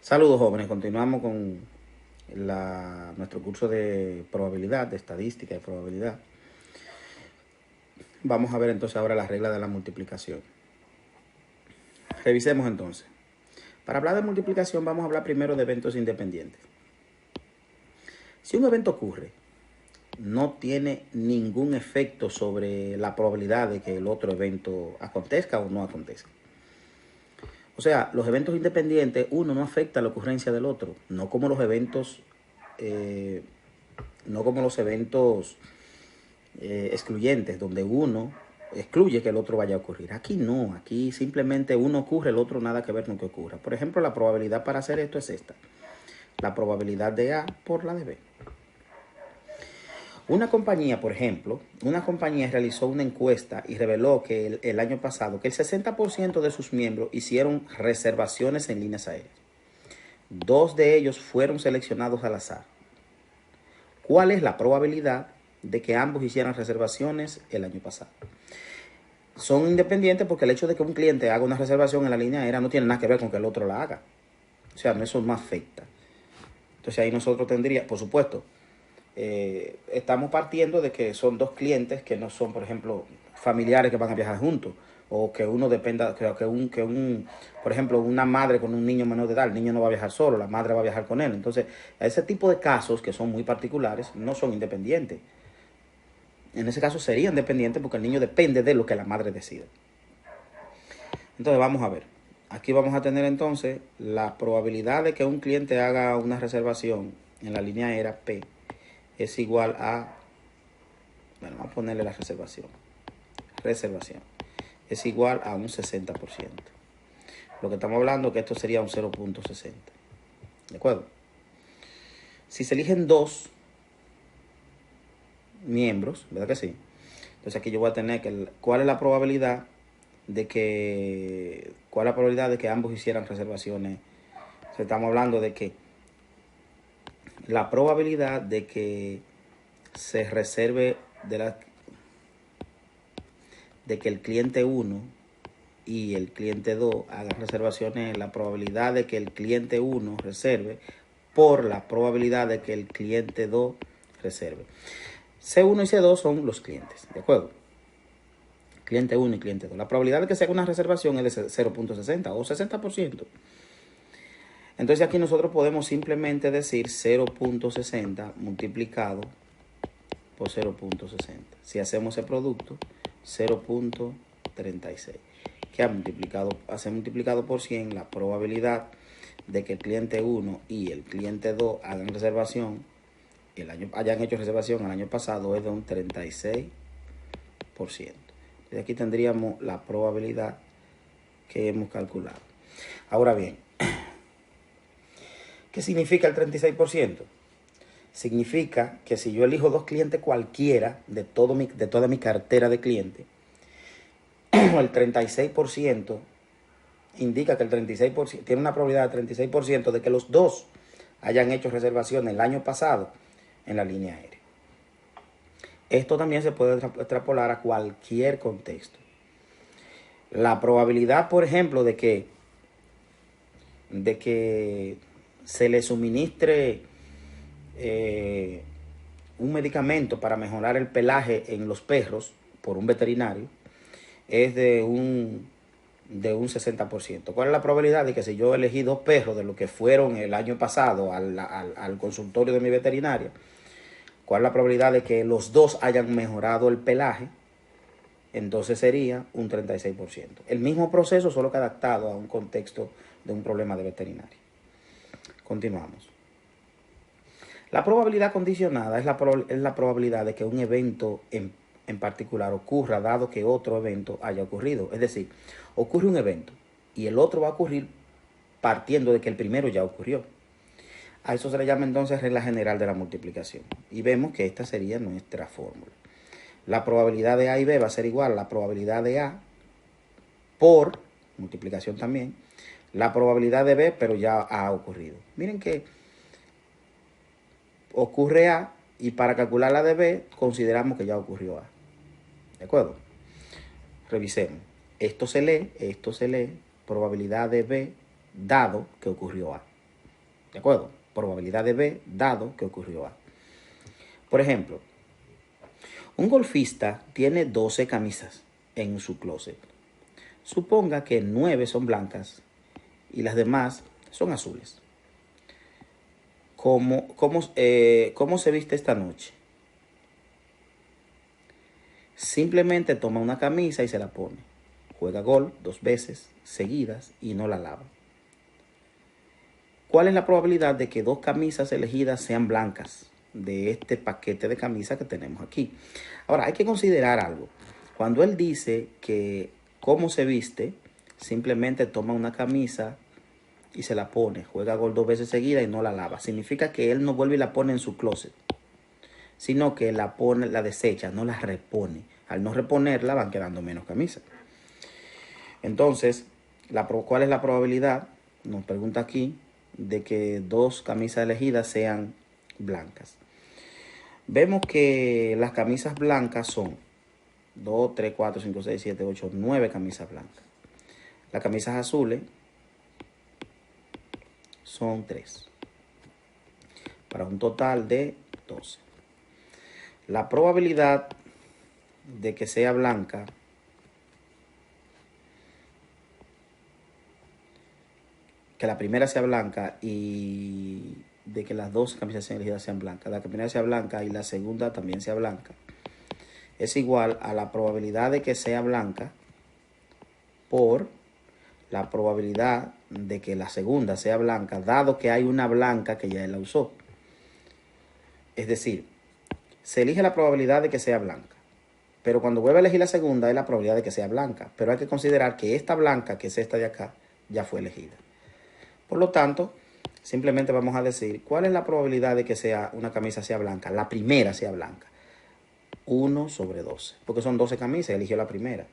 Saludos jóvenes, continuamos con nuestro curso de probabilidad, de estadística y probabilidad. Vamos a ver entonces ahora la regla de la multiplicación. Revisemos entonces. Para hablar de multiplicación vamos a hablar primero de eventos independientes. Si un evento ocurre, no tiene ningún efecto sobre la probabilidad de que el otro evento acontezca o no acontezca. O sea, los eventos independientes, uno no afecta la ocurrencia del otro, no como los eventos excluyentes, donde uno excluye que el otro vaya a ocurrir. Aquí no, aquí simplemente uno ocurre, el otro nada que ver con que ocurra. Por ejemplo, la probabilidad para hacer esto es esta. La probabilidad de A por la de B. Una compañía, por ejemplo, realizó una encuesta y reveló que el año pasado que el 60% de sus miembros hicieron reservaciones en líneas aéreas. 2 de ellos fueron seleccionados al azar. ¿Cuál es la probabilidad de que ambos hicieran reservaciones el año pasado? Son independientes porque el hecho de que un cliente haga una reservación en la línea aérea no tiene nada que ver con que el otro la haga. O sea, eso no afecta. Entonces ahí nosotros tendríamos, por supuesto, estamos partiendo de que son 2 clientes que no son, por ejemplo, familiares que van a viajar juntos. O que uno dependa, por ejemplo, una madre con un niño menor de edad, el niño no va a viajar solo, la madre va a viajar con él. Entonces, ese tipo de casos que son muy particulares no son independientes. En ese caso serían dependientes porque el niño depende de lo que la madre decida. Entonces vamos a ver. Aquí vamos a tener entonces la probabilidad de que un cliente haga una reservación en la línea aérea P es igual a, bueno, vamos a ponerle la reservación. Es igual a un 60%. Lo que estamos hablando es que esto sería un 0.60. ¿De acuerdo? Si se eligen 2 miembros, ¿verdad que sí? Entonces aquí yo voy a tener que, ¿cuál es la probabilidad de que ambos hicieran reservaciones? O sea, estamos hablando de que la probabilidad de que se reserve de que el cliente 1 y el cliente 2 hagan reservaciones, la probabilidad de que el cliente 1 reserve por la probabilidad de que el cliente 2 reserve. C1 y C2 son los clientes, ¿de acuerdo? Cliente 1 y cliente 2. La probabilidad de que se haga una reservación es de 0.60 o 60%. Entonces aquí nosotros podemos simplemente decir 0.60 multiplicado por 0.60. Si hacemos el producto, 0.36. Que hace multiplicado por 100 la probabilidad de que el cliente 1 y el cliente 2 hayan hecho reservación el año pasado es de un 36%. Entonces aquí tendríamos la probabilidad que hemos calculado. Ahora bien, ¿qué significa el 36%? Significa que si yo elijo 2 clientes cualquiera de toda mi cartera de clientes, el 36% indica que el 36% tiene una probabilidad de 36% de que los 2 hayan hecho reservación el año pasado en la línea aérea. Esto también se puede extrapolar a cualquier contexto. La probabilidad, por ejemplo, de que se le suministre un medicamento para mejorar el pelaje en los perros por un veterinario es de un 60%. ¿Cuál es la probabilidad de que si yo elegí 2 perros de lo que fueron el año pasado al consultorio de mi veterinaria, cuál es la probabilidad de que los 2 hayan mejorado el pelaje? Entonces sería un 36%. El mismo proceso, solo que adaptado a un contexto de un problema de veterinaria. Continuamos. La probabilidad condicionada es la probabilidad de que un evento en particular ocurra dado que otro evento haya ocurrido. Es decir, ocurre un evento y el otro va a ocurrir partiendo de que el primero ya ocurrió. A eso se le llama entonces regla general de la multiplicación. Y vemos que esta sería nuestra fórmula. La probabilidad de A y B va a ser igual a la probabilidad de A por multiplicación también, la probabilidad de B, pero ya ha ocurrido. Miren que ocurre A y para calcular la de B consideramos que ya ocurrió A. ¿De acuerdo? Revisemos. Esto se lee, probabilidad de B dado que ocurrió A. ¿De acuerdo? Probabilidad de B, dado que ocurrió A. Por ejemplo, un golfista tiene 12 camisas en su closet. Suponga que 9 son blancas y las demás son azules. ¿Cómo se viste esta noche? Simplemente toma una camisa y se la pone. Juega golf 2 veces seguidas y no la lava. ¿Cuál es la probabilidad de que 2 camisas elegidas sean blancas de este paquete de camisas que tenemos aquí? Ahora, hay que considerar algo. Cuando él dice que cómo se viste, simplemente toma una camisa y se la pone. Juega golf 2 veces seguidas y no la lava. Significa que él no vuelve y la pone en su closet, sino que la pone, la desecha, no la repone. Al no reponerla van quedando menos camisas. Entonces, ¿cuál es la probabilidad? Nos pregunta aquí, de que 2 camisas elegidas sean blancas. Vemos que las camisas blancas son 2, 3, 4, 5, 6, 7, 8, 9 camisas blancas. Las camisas azules son 3, para un total de 12. La probabilidad de que sea blanca que la primera sea blanca y de que las 2 camisas elegidas sean blancas, la primera sea blanca y la segunda también sea blanca, es igual a la probabilidad de que sea blanca por la probabilidad de que la segunda sea blanca, dado que hay una blanca que ya él la usó. Es decir, se elige la probabilidad de que sea blanca, pero cuando vuelve a elegir la segunda es la probabilidad de que sea blanca. Pero hay que considerar que esta blanca, que es esta de acá, ya fue elegida. Por lo tanto, simplemente vamos a decir, ¿cuál es la probabilidad de que una camisa sea blanca? La primera sea blanca. 1 sobre 12, porque son 12 camisas, eligió la primera.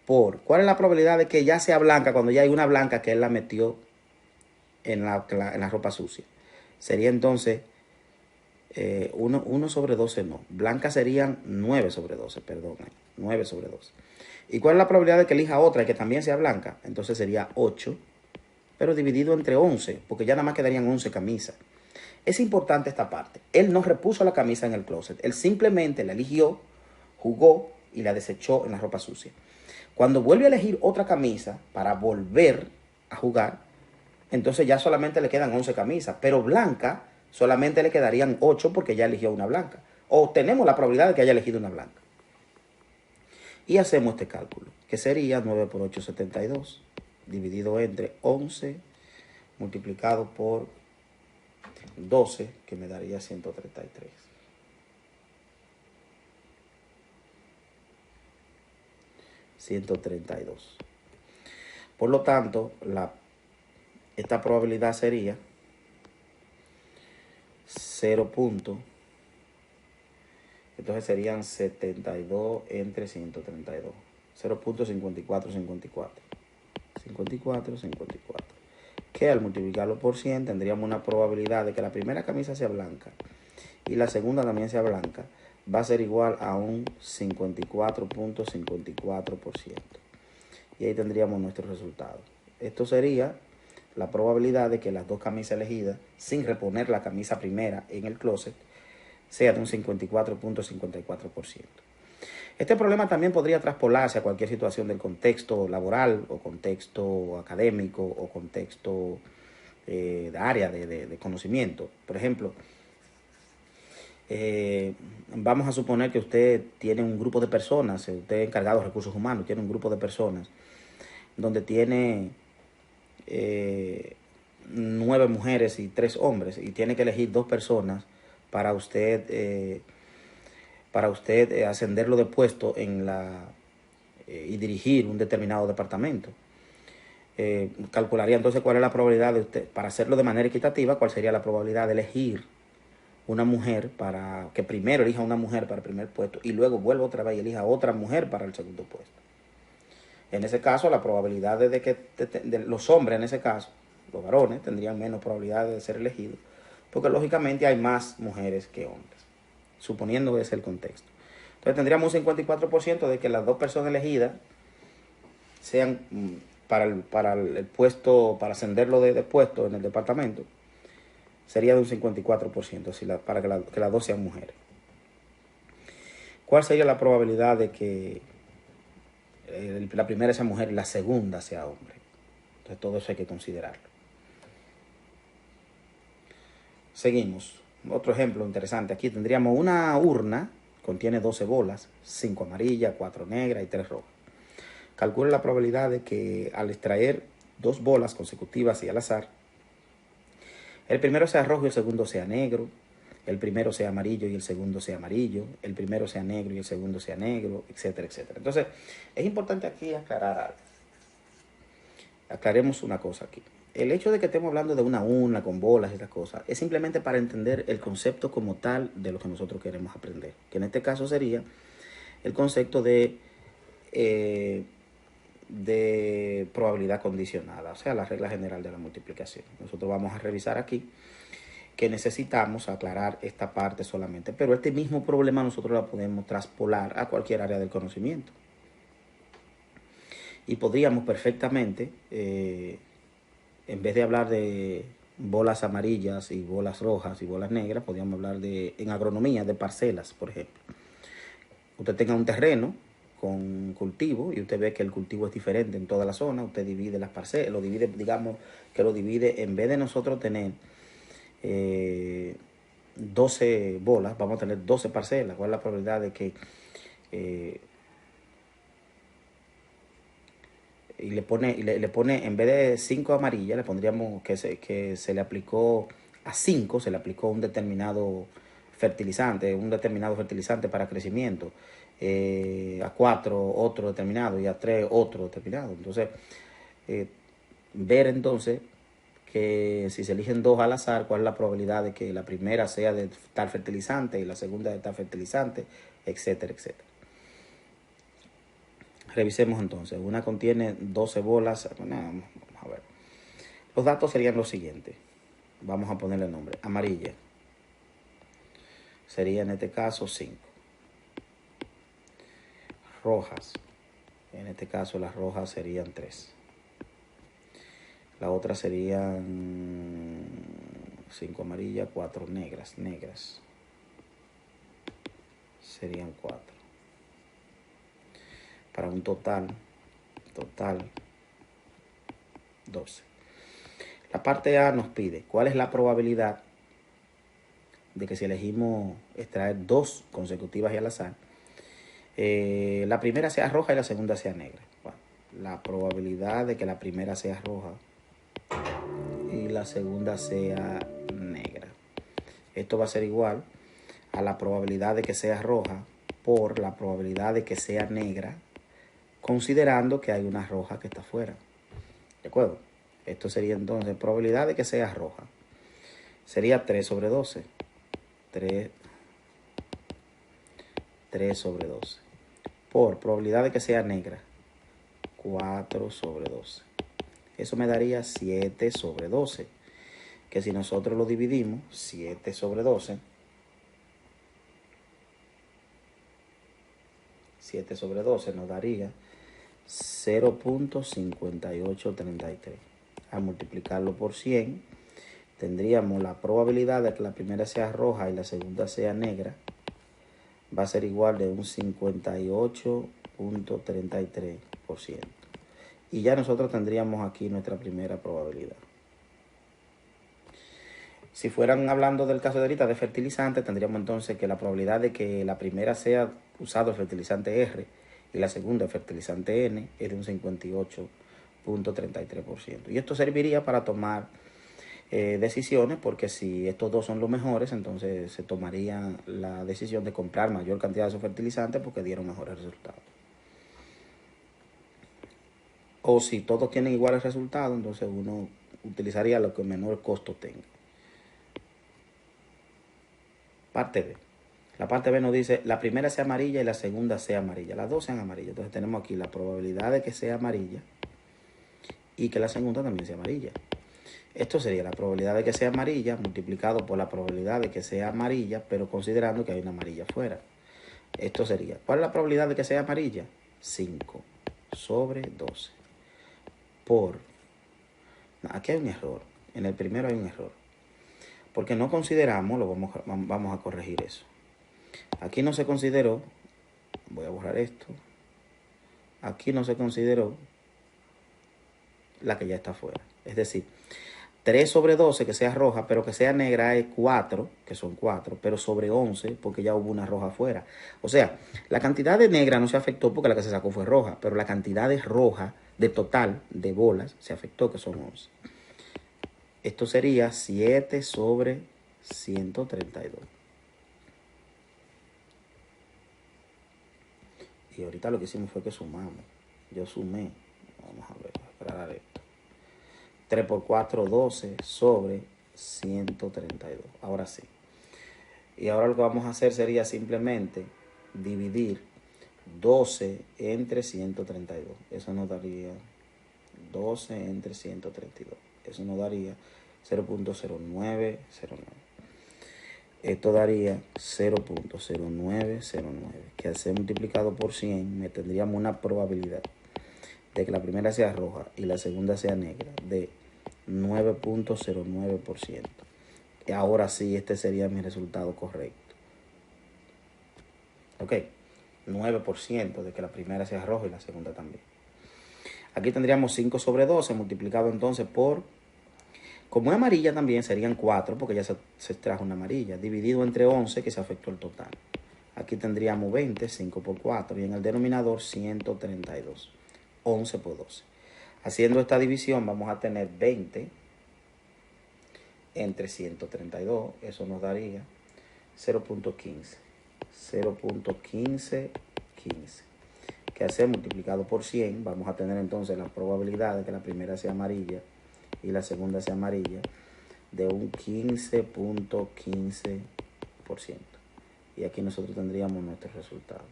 ¿Cuál es la probabilidad de que ya sea blanca cuando ya hay una blanca que él la metió en la ropa sucia? Sería entonces 1 sobre 12, no. Blanca serían 9 sobre 12, perdón, 9 sobre 12. ¿Y cuál es la probabilidad de que elija otra y que también sea blanca? Entonces sería 8, pero dividido entre 11, porque ya nada más quedarían 11 camisas. Es importante esta parte. Él no repuso la camisa en el closet. Él simplemente la eligió, jugó y la desechó en la ropa sucia. Cuando vuelve a elegir otra camisa para volver a jugar, entonces ya solamente le quedan 11 camisas, pero blanca solamente le quedarían 8 porque ya eligió una blanca. O tenemos la probabilidad de que haya elegido una blanca. Y hacemos este cálculo, que sería 9 por 8, 72, dividido entre 11, multiplicado por 12, que me daría 133. $132. Por lo tanto, esta probabilidad sería 0. Entonces serían 72 entre 132. 0.5454. 54. Que al multiplicarlo por 100 tendríamos una probabilidad de que la primera camisa sea blanca y la segunda también sea blanca. Va a ser igual a un 54.54%. Y ahí tendríamos nuestro resultado. Esto sería la probabilidad de que las 2 camisas elegidas, sin reponer la camisa primera en el closet, sea de un 54.54%. Este problema también podría traspolarse a cualquier situación del contexto laboral o contexto académico o contexto de área de conocimiento. Por ejemplo, vamos a suponer que usted tiene un grupo de personas, usted es encargado de recursos humanos, tiene un grupo de personas donde tiene 9 mujeres y 3 hombres y tiene que elegir 2 personas para usted ascenderlo de puesto y dirigir un determinado departamento. Calcularía entonces cuál es la probabilidad de usted, para hacerlo de manera equitativa, cuál sería la probabilidad de elegir una mujer para que primero elija una mujer para el primer puesto y luego vuelva otra vez y elija otra mujer para el segundo puesto. En ese caso, la probabilidad de que los hombres, en ese caso, los varones, tendrían menos probabilidad de ser elegidos, porque lógicamente hay más mujeres que hombres, suponiendo que ese es el contexto. Entonces tendríamos un 54% de que las 2 personas elegidas sean para el puesto, para ascenderlo de puesto en el departamento, sería de un 54%, para que las dos sean mujeres. ¿Cuál sería la probabilidad de que la primera sea mujer y la segunda sea hombre? Entonces todo eso hay que considerarlo. Seguimos. Otro ejemplo interesante. Aquí tendríamos una urna, contiene 12 bolas, 5 amarillas, 4 negras y 3 rojas. Calcula la probabilidad de que al extraer 2 bolas consecutivas y al azar, el primero sea rojo y el segundo sea negro, el primero sea amarillo y el segundo sea amarillo, el primero sea negro y el segundo sea negro, etcétera, etcétera. Entonces, es importante aquí aclarar algo. Aclaremos una cosa aquí. El hecho de que estemos hablando de una urna con bolas y estas cosas es simplemente para entender el concepto como tal de lo que nosotros queremos aprender. Que en este caso sería el concepto de probabilidad condicionada, o sea, la regla general de la multiplicación. Nosotros vamos a revisar aquí que necesitamos aclarar esta parte solamente, pero este mismo problema nosotros lo podemos traspolar a cualquier área del conocimiento. Y podríamos perfectamente, en vez de hablar de bolas amarillas y bolas rojas y bolas negras, podríamos hablar en agronomía, de parcelas, por ejemplo. Usted tenga un terreno con cultivo y usted ve que el cultivo es diferente en toda la zona, usted divide las parcelas, lo divide, digamos que lo divide, en vez de nosotros tener 12 bolas, vamos a tener 12 parcelas. ¿Cuál es la probabilidad de que y le pone en vez de 5 amarillas, le pondríamos que se le aplicó a 5, se le aplicó un determinado fertilizante para crecimiento, a 4 otro determinado y a 3 otro determinado? Entonces, ver entonces que si se eligen 2 al azar, cuál es la probabilidad de que la primera sea de tal fertilizante y la segunda de tal fertilizante, etcétera, etcétera. Revisemos entonces. Una contiene 12 bolas. Vamos a ver. Los datos serían los siguientes. Vamos a ponerle nombre. Amarilla. Sería en este caso 5. Rojas. En este caso las rojas serían 3. La otra serían 5 amarillas, 4 negras. Negras serían 4. Para un total 12. La parte A nos pide cuál es la probabilidad de que si elegimos extraer 2 consecutivas y al azar, la primera sea roja y la segunda sea negra. Bueno, la probabilidad de que la primera sea roja y la segunda sea negra. Esto va a ser igual a la probabilidad de que sea roja por la probabilidad de que sea negra, considerando que hay una roja que está afuera. ¿De acuerdo? Esto sería entonces probabilidad de que sea roja. Sería 3 sobre 12. 3 sobre 12. Por probabilidad de que sea negra. 4 sobre 12. Eso me daría 7 sobre 12. Que si nosotros lo dividimos, 7 sobre 12. 7 sobre 12 nos daría 0.5833. Al multiplicarlo por 100, tendríamos la probabilidad de que la primera sea roja y la segunda sea negra. Va a ser igual de un 58.33%. Y ya nosotros tendríamos aquí nuestra primera probabilidad. Si fueran hablando del caso de ahorita de fertilizante, tendríamos entonces que la probabilidad de que la primera sea usado el fertilizante R y la segunda el fertilizante N es de un 58.33%. Y esto serviría para tomar decisiones, porque si estos dos son los mejores, entonces se tomaría la decisión de comprar mayor cantidad de esos fertilizantes porque dieron mejores resultados. O si todos tienen iguales resultados, entonces uno utilizaría lo que menor costo tenga. Parte B. La parte B nos dice la primera sea amarilla y la segunda sea amarilla. Las dos sean amarillas. Entonces tenemos aquí la probabilidad de que sea amarilla y que la segunda también sea amarilla. Esto sería la probabilidad de que sea amarilla multiplicado por la probabilidad de que sea amarilla, pero considerando que hay una amarilla afuera. Esto sería, ¿cuál es la probabilidad de que sea amarilla? 5 sobre 12 por... Aquí hay un error. En el primero hay un error. porque no consideramos, vamos a corregir eso. Aquí no se consideró, voy a borrar esto, aquí no se consideró la que ya está fuera. Es decir, 3 sobre 12 que sea roja, pero que sea negra es 4, que son 4, pero sobre 11 porque ya hubo una roja afuera. O sea, la cantidad de negra no se afectó porque la que se sacó fue roja, pero la cantidad de roja, de total, de bolas, se afectó, que son 11. Esto sería 7 sobre 132. Y ahorita lo que hicimos fue que sumamos. Yo sumé. Vamos a ver, a aclarar esto. 3 por 4, 12 sobre 132. Ahora sí. Y ahora lo que vamos a hacer sería simplemente dividir 12 entre 132. Eso nos daría 12 entre 132. Eso nos daría 0.0909. Esto daría 0.0909, que al ser multiplicado por 100 me tendríamos una probabilidad de que la primera sea roja y la segunda sea negra de 9.09%. Y ahora sí, este sería mi resultado correcto. Ok, 9% de que la primera sea roja y la segunda también. Aquí tendríamos 5 sobre 12 multiplicado entonces por, como es amarilla también serían 4 porque ya se extrajo una amarilla, dividido entre 11 que se afectó el total. Aquí tendríamos 20, 5 por 4 y en el denominador 132, 11 por 12. Haciendo esta división vamos a tener 20 entre 132, eso nos daría 0.15, 0.1515, que al ser multiplicado por 100 vamos a tener entonces la probabilidad de que la primera sea amarilla y la segunda sea amarilla de un 15.15%. Y aquí nosotros tendríamos nuestro resultado.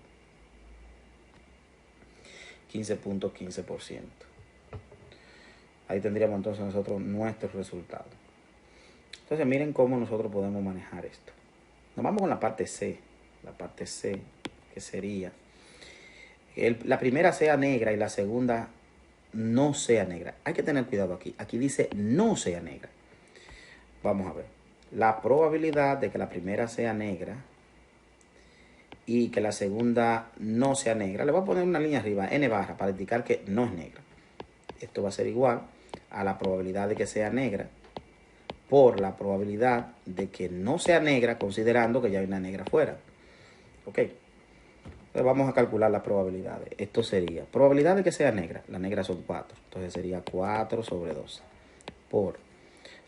15.15%. Ahí tendríamos entonces nosotros nuestro resultado. Entonces miren cómo nosotros podemos manejar esto. Nos vamos con la parte C. La parte C, que sería la primera sea negra y la segunda no sea negra. Hay que tener cuidado aquí. Aquí dice no sea negra. Vamos a ver. La probabilidad de que la primera sea negra y que la segunda no sea negra. Le voy a poner una línea arriba, n barra, para indicar que no es negra. Esto va a ser igual a la probabilidad de que sea negra por la probabilidad de que no sea negra, considerando que ya hay una negra afuera. Ok. Entonces vamos a calcular las probabilidades. Esto sería, probabilidad de que sea negra. La negra son 4. Entonces sería 4 sobre 12. Por,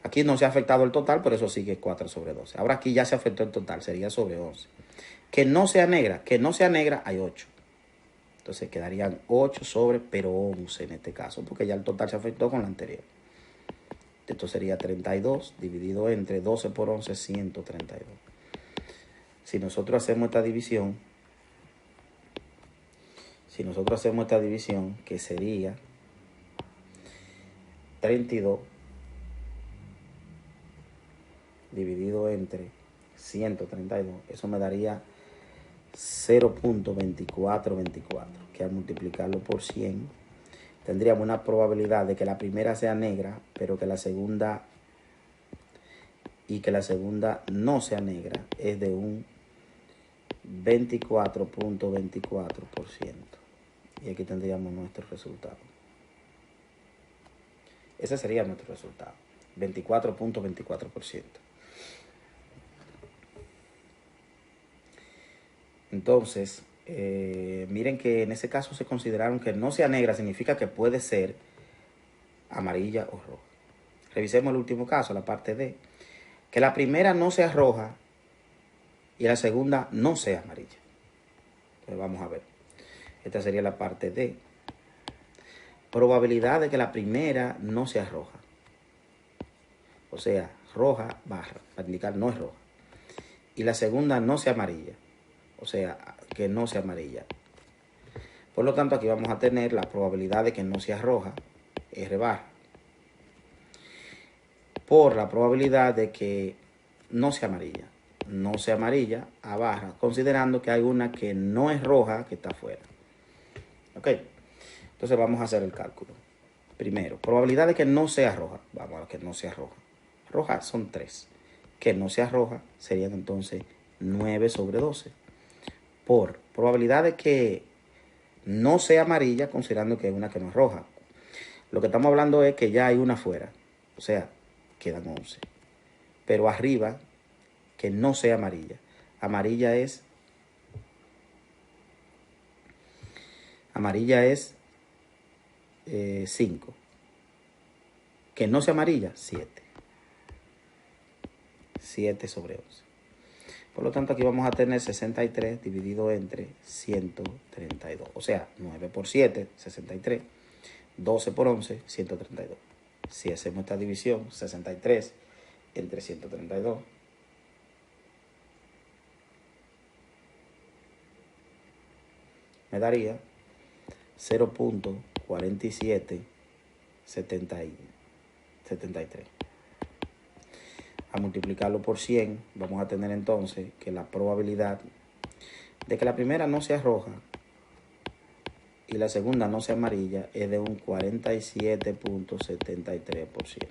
aquí no se ha afectado el total, por eso sigue 4 sobre 12. Ahora aquí ya se afectó el total, sería sobre 11. Que no sea negra, hay 8. Entonces quedarían 8 sobre, pero 11 en este caso, porque ya el total se afectó con la anterior. Esto sería 32 dividido entre 12 por 11, 132. Si nosotros hacemos esta división, que sería 32 dividido entre 132, eso me daría 0.2424, que al multiplicarlo por 100 tendríamos una probabilidad de que la primera sea negra, pero que la segunda no sea negra, es de un 24.24%. Y aquí tendríamos nuestro resultado. Ese sería nuestro resultado, 24.24%. Entonces, miren que en ese caso se consideraron que no sea negra, significa que puede ser amarilla o roja. Revisemos el último caso, la parte D. Que la primera no sea roja y la segunda no sea amarilla. Entonces vamos a ver. Esta sería la parte D. Probabilidad de que la primera no sea roja. O sea, roja barra, para indicar no es roja. Y la segunda no sea amarilla. O sea, que no sea amarilla. Por lo tanto, aquí vamos a tener la probabilidad de que no sea roja, R barra, por la probabilidad de que no sea amarilla. No sea amarilla, A barra, considerando que hay una que no es roja, que está afuera. Ok. Entonces vamos a hacer el cálculo. Primero, probabilidad de que no sea roja. Vamos a ver que no sea roja. Roja son 3. que no sea roja, serían entonces 9 sobre 12. Por probabilidad de que no sea amarilla, considerando que hay una que no es roja. Lo que estamos hablando es que ya hay una fuera, o sea, quedan 11. Pero arriba, que no sea amarilla. Amarilla es 5. Que no sea amarilla, 7. 7 sobre 11. Por lo tanto, aquí vamos a tener 63 dividido entre 132. O sea, 9 por 7, 63. 12 por 11, 132. Si hacemos esta división, 63 entre 132, me daría 0.4773. A multiplicarlo por 100, vamos a tener entonces que la probabilidad de que la primera no sea roja y la segunda no sea amarilla es de un 47.73%.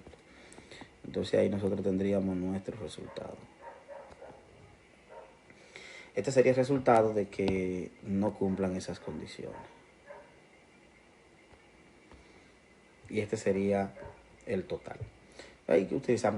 Entonces ahí nosotros tendríamos nuestro resultado. Este sería el resultado de que no cumplan esas condiciones. Y este sería el total. Hay que utilizar